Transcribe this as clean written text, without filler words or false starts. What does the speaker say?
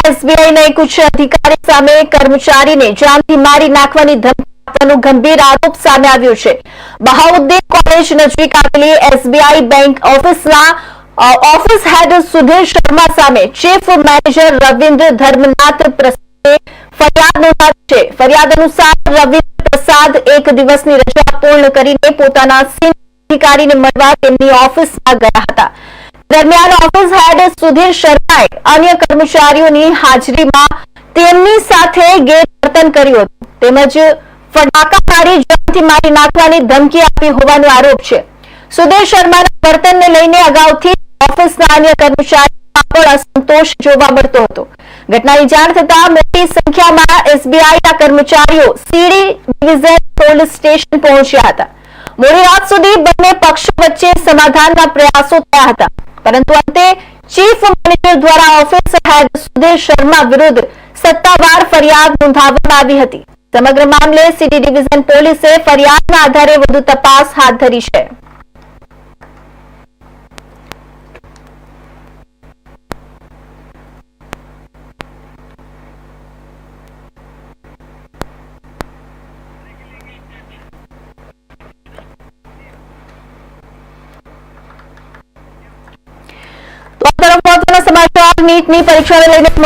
એસબીઆઈના એક ઉચ્ચ અધિકારી સામે કર્મચારીને જાનથી મારી નાખવાની ધમકી આપવાનો ગંભીર આરોપ સામે આવ્યો છે। બહાઉદ્દીન કોલેજ નજીક આવેલી એસબીઆઈ બેંક ઓફિસ હેડ સુધીર શર્મા સામે ચીફ મેનેજર રવિન્દ્ર ધર્મનાથ પ્રસાદે ફરિયાદ નોંધાવી છે। ફરિયાદ અનુસાર રવિન્દ્ર પ્રસાદ એક દિવસની રજા પૂર્ણ કરીને પોતાના સિનિયર અધિકારીને મળવા તેમની ઓફિસમાં ગયા હતા। દરમિયાન ઓફિસ હેડ સુધીર શર્માએ અન્ય કર્મચારીઓની હાજરીમાં તેમની સાથે ગેરવર્તન કર્યું હતું તેમજ ફટાકા મારી જાનથી મારી નાખવાની ધમકી આપી હોવાનો આરોપ છે। સુધીર શર્માના વર્તનને લઈને અગાઉથી ઓફિસના અન્ય કર્મચારીઓમાં પણ અસંતોષ જોવા મળતો હતો। ઘટનાની જાણ થતાં મોટી સંખ્યામાં એસબીઆઈના કર્મચારીઓ સીડી ડિવિઝન પોલીસ સ્ટેશન પહોંચ્યા હતા। મોડી રાત સુધી બંને પક્ષો વચ્ચે સમાધાનના પ્રયાસો થયા હતા પરંતુ અંતે ચીફ મેનેજર દ્વારા ઓફિસ હેડ સુધીર શર્મા વિરુદ્ધ સત્તાવાર ફરિયાદ નોંધાવવામાં આવી હતી। સમગ્ર મામલે સીડી ડિવિઝન પોલીસે ફરિયાદના આધારે વધુ તપાસ હાથ ધરી છે। તો આ તરફ મહત્વના સમાચાર નીટની પરીક્ષાને લઈને